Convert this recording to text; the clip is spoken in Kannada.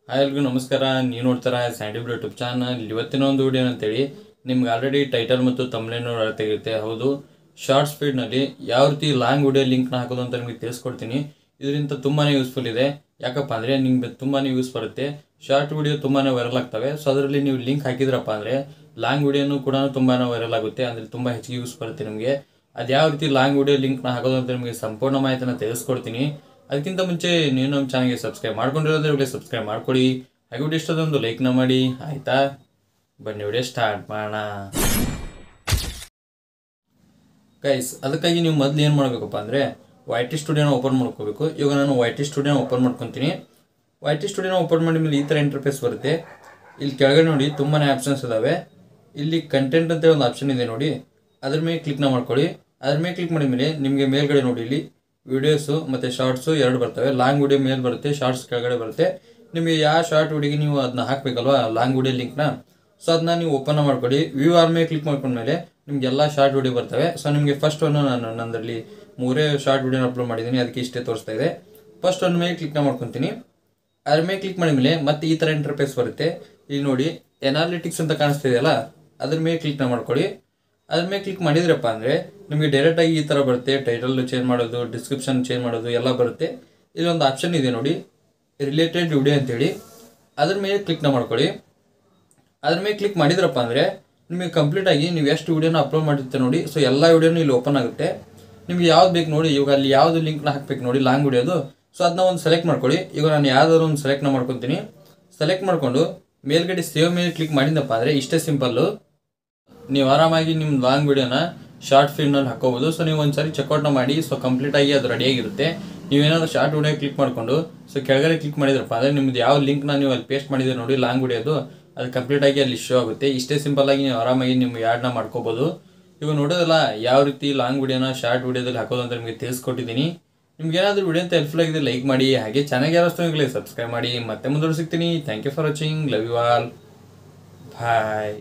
ಹಾಯ್ ಎಲ್ರಿಗೂ ನಮಸ್ಕಾರ. ನೀವು ನೋಡ್ತಾರ ಸ್ಯಾಂಡಿ ಬ್ಲೂ ಯೂಟ್ಯೂಬ್ ಚಾನಲ್. ಇವತ್ತಿನ ಒಂದು ವಿಡಿಯೋ ಅಂತೇಳಿ ನಿಮ್ಗೆ ಆಲ್ರೆಡಿ ಟೈಟಲ್ ಮತ್ತು ತಮ್ಲೇನು ತೆಗಿರುತ್ತೆ. ಹೌದು, ಶಾರ್ಟ್ ಸ್ಪೀಡ್ನಲ್ಲಿ ಯಾವ ರೀತಿ ಲಾಂಗ್ ವಿಡಿಯೋ ಲಿಂಕ್ನ ಹಾಕೋದು ಅಂತ ನಿಮಗೆ ತಿಳಿಸ್ಕೊಡ್ತೀನಿ. ಇದರಿಂದ ತುಂಬಾ ಯೂಸ್ಫುಲ್ ಇದೆ. ಯಾಕಪ್ಪ ಅಂದರೆ ನಿಮ್ಗೆ ತುಂಬಾ ಯೂಸ್ ಬರುತ್ತೆ. ಶಾರ್ಟ್ ವಿಡಿಯೋ ತುಂಬಾ ವೈರಲ್ ಆಗ್ತವೆ. ಸೊ ಅದರಲ್ಲಿ ನೀವು ಲಿಂಕ್ ಹಾಕಿದ್ರಪ್ಪ ಅಂದರೆ ಲಾಂಗ್ ವಿಡಿಯೋನು ಕೂಡ ತುಂಬಾ ವೈರಲ್ ಆಗುತ್ತೆ. ಅಂದರೆ ತುಂಬ ಹೆಚ್ಚಿಗೆ ಯೂಸ್ ಬರುತ್ತೆ ನಿಮಗೆ. ಅದು ಯಾವ ರೀತಿ ಲಾಂಗ್ ವಿಡಿಯೋ ಲಿಂಕ್ನ ಹಾಕೋದು ಅಂತ ನಿಮಗೆ ಸಂಪೂರ್ಣ ಮಾಹಿತಿನ ತಿಳಿಸ್ಕೊಡ್ತೀನಿ. ಅದಕ್ಕಿಂತ ಮುಂಚೆ ನೀವು ನಮ್ಮ ಚಾನಲ್ಗೆ ಸಬ್ಸ್ಕ್ರೈಬ್ ಮಾಡ್ಕೊಂಡಿರೋದ್ರೆ ಸಬ್ಸ್ಕ್ರೈಬ್ ಮಾಡ್ಕೊಳ್ಳಿ. ಹಾಗೆ ವಿಡಿಯೋ ಇಷ್ಟೊಂದು ಲೈಕ್ನ ಮಾಡಿ, ಆಯಿತಾ? ಬನ್ನಿ ವಿಡಿಯೋ ಸ್ಟಾರ್ಟ್ ಮಾಡೋಣ. ಗೈಸ್, ಅದಕ್ಕಾಗಿ ನೀವು ಮೊದಲು ಏನು ಮಾಡಬೇಕಪ್ಪ ಅಂದರೆ YT ಸ್ಟುಡಿಯೋನ ಓಪನ್ ಮಾಡ್ಕೋಬೇಕು. ಇವಾಗ ನಾನು YT ಸ್ಟುಡಿಯೋನ ಓಪನ್ ಮಾಡ್ಕೊತೀನಿ. YT ಸ್ಟುಡಿಯೋನ ಓಪನ್ ಮಾಡಿ ಮೇಲೆ ಈ ಥರ ಇಂಟರ್ಫೇಸ್ ಬರುತ್ತೆ. ಇಲ್ಲಿ ಕೆಳಗಡೆ ನೋಡಿ ತುಂಬಾ ಆಪ್ಷನ್ಸ್ ಇದ್ದಾವೆ. ಇಲ್ಲಿ ಕಂಟೆಂಟ್ ಅಂತೇಳಿ ಒಂದು ಆಪ್ಷನ್ ಇದೆ ನೋಡಿ, ಅದ್ರ ಮೇಲೆ ಕ್ಲಿಕ್ನ ಮಾಡ್ಕೊಳ್ಳಿ. ಅದ್ರ ಮೇಲೆ ಕ್ಲಿಕ್ ಮಾಡಿದ ಮೇಲೆ ನಿಮಗೆ ಮೇಲ್ಗಡೆ ನೋಡಿ ಇಲ್ಲಿ ವಿಡಿಯೋಸು ಮತ್ತು ಶಾರ್ಟ್ಸು ಎರಡು ಬರ್ತವೆ. ಲಾಂಗ್ ವಿಡಿಯೋ ಮೇಲೆ ಬರುತ್ತೆ, ಶಾರ್ಟ್ಸ್ ಕೆಳಗಡೆ ಬರುತ್ತೆ. ನಿಮಗೆ ಯಾವ ಶಾರ್ಟ್ ವಿಡಿಯೋಗೆ ನೀವು ಅದನ್ನ ಹಾಕಬೇಕಲ್ವಾ ಲಾಂಗ್ ವಿಡಿಯೋ ಲಿಂಕ್ನ, ಸೊ ಅದನ್ನ ನೀವು ಓಪನ್ ಮಾಡ್ಕೊಳ್ಳಿ. ವ್ಯೂ ಆರ್ ಮೇಲೆ ಕ್ಲಿಕ್ ಮಾಡ್ಕೊಂಡ್ಮೇಲೆ ನಿಮ್ಗೆ ಎಲ್ಲ ಶಾರ್ಟ್ ವಿಡಿಯೋ ಬರ್ತವೆ. ಸೊ ನಿಮಗೆ ಫಸ್ಟ್ ಒಂದು ನಾನು ನನ್ನದಲ್ಲಿ 3 ಶಾರ್ಟ್ ವಿಡಿಯೋನ ಅಪ್ಲೋಡ್ ಮಾಡಿದ್ದೀನಿ, ಅದಕ್ಕೆ ಇಷ್ಟೇ ತೋರಿಸ್ತಾ ಇದೆ. ಫಸ್ಟ್ ಒಂದು ಮೇಲೆ ಕ್ಲಿಕ್ನ ಮಾಡ್ಕೊತೀನಿ. ಅದ್ರ ಮೇಲೆ ಕ್ಲಿಕ್ ಮಾಡಿದ ಮೇಲೆ ಮತ್ತೆ ಈ ಥರ ಇಂಟರ್ಫೇಸ್ ಬರುತ್ತೆ. ಇಲ್ಲಿ ನೋಡಿ ಎನಾಲಿಟಿಕ್ಸ್ ಅಂತ ಕಾಣಿಸ್ತಾ ಇದೆಯಲ್ಲ, ಅದ್ರ ಮೇಲೆ ಕ್ಲಿಕ್ನ ಮಾಡ್ಕೊಳ್ಳಿ. ಅದ್ರ ಮೇಲೆ ಕ್ಲಿಕ್ ಮಾಡಿದ್ರಪ್ಪ ಅಂದರೆ ನಿಮಗೆ ಡೈರೆಕ್ಟಾಗಿ ಈ ಥರ ಬರುತ್ತೆ. ಟೈಟಲ್ ಚೇಂಜ್ ಮಾಡೋದು, ಡಿಸ್ಕ್ರಿಪ್ಷನ್ ಚೇಂಜ್ ಮಾಡೋದು ಎಲ್ಲ ಬರುತ್ತೆ. ಇಲ್ಲೊಂದು ಆಪ್ಷನ್ ಇದೆ ನೋಡಿ, ರಿಲೇಟೆಡ್ ವಿಡಿಯೋ ಅಂತೇಳಿ, ಅದ್ರ ಮೇಲೆ ಕ್ಲಿಕ್ನ ಮಾಡ್ಕೊಳ್ಳಿ. ಅದ್ರ ಮೇಲೆ ಕ್ಲಿಕ್ ಮಾಡಿದ್ರಪ್ಪ ಅಂದರೆ ನಿಮಗೆ ಕಂಪ್ಲೀಟಾಗಿ ನೀವು ಎಷ್ಟು ವಿಡಿಯೋನ ಅಪ್ಲೋಡ್ ಮಾಡಿರ್ತೀರ ನೋಡಿ, ಸೊ ಎಲ್ಲ ವಿಡಿಯೋನು ಇಲ್ಲಿ ಓಪನ್ ಆಗುತ್ತೆ. ನಿಮ್ಗೆ ಯಾವ್ದು ಬೇಕು ನೋಡಿ, ಇವಾಗ ಅಲ್ಲಿ ಯಾವುದು ಲಿಂಕ್ನ ಹಾಕ್ಬೇಕು ನೋಡಿ ಲಾಂಗ್ ವಿಡಿಯೋದು, ಸೊ ಅದನ್ನ ಒಂದು ಸೆಲೆಕ್ಟ್ ಮಾಡ್ಕೊಳ್ಳಿ. ಈಗ ನಾನು ಯಾವ್ದಾದ್ರು ಒಂದು ಸೆಲೆಕ್ಟ್ನ ಮಾಡ್ಕೊತೀನಿ. ಸೆಲೆಕ್ಟ್ ಮಾಡಿಕೊಂಡು ಮೇಲ್ಗಡೆ ಸೇವ್ ಮೇಲೆ ಕ್ಲಿಕ್ ಮಾಡಿದಪ್ಪ ಅಂದರೆ ಇಷ್ಟೇ ಸಿಂಪಲ್ಲು. ನೀವು ಆರಾಮಾಗಿ ನಿಮ್ಮ ಲಾಂಗ್ ವಿಡಿಯೋನ ಶಾರ್ಟ್ ಫಿಲ್ಮ್ನಲ್ಲಿ ಹಾಕೋಬೋದು. ಸೊ ನೀವು ಒಂದ್ಸರಿ ಚೆಕ್ಔಟ್ನ ಮಾಡಿ, ಸೊ ಕಂಪ್ಲೀಟಾಗಿ ಅದು ರೆಡಿಯಾಗಿರುತ್ತೆ. ನೀವೇನಾದರೂ ಶಾರ್ಟ್ ವಿಡಿಯೋ ಕ್ಲಿಕ್ ಮಾಡಿಕೊಂಡು ಸೊ ಕೆಳಗಡೆ ಕ್ಲಿಕ್ ಮಾಡಿದ್ರಪ್ಪ ಅಂದರೆ ನಿಮ್ದು ಯಾವ ಲಿಂಕ್ನ ನೀವು ಅಲ್ಲಿ ಪೇಸ್ಟ್ ಮಾಡಿದ್ರೆ ನೋಡಿ ಲಾಂಗ್ ವಿಡಿಯೋದು, ಅದು ಕಂಪ್ಲೀಟಾಗಿ ಅಲ್ಲಿ ಶೋ ಆಗುತ್ತೆ. ಇಷ್ಟೇ ಸಿಂಪಲ್ಲಾಗಿ ನೀವು ಆರಾಮಾಗಿ ನಿಮ್ಮ ಯಾಡ್ನ ಮಾಡ್ಕೋಬೋದು. ಇವಾಗ ನೋಡೋದಲ್ಲ ಯಾವ ರೀತಿ ಲಾಂಗ್ ವಿಡಿಯೋನ ಶಾರ್ಟ್ ವಿಡಿಯೋದಲ್ಲಿ ಹಾಕೋದು ಅಂತ ನಿಮಗೆ ತಿಳಿಸ್ಕೊಟ್ಟಿದ್ದೀನಿ. ನಿಮ್ಗೆ ಏನಾದರೂ ವಿಡಿಯೋ ಅಂತ ಹೆಲ್ಪ್ಫುಲ್ ಆಗಿದೆ ಲೈಕ್ ಮಾಡಿ, ಹಾಗೆ ಚೆನ್ನಾಗಿ ಯಾರು ಸಬ್ಸ್ಕ್ರೈಬ್ ಮಾಡಿ. ಮತ್ತೆ ಮುಂದೆ ಸಿಗ್ತೀನಿ. Thank you for watching. Love you all. Bye.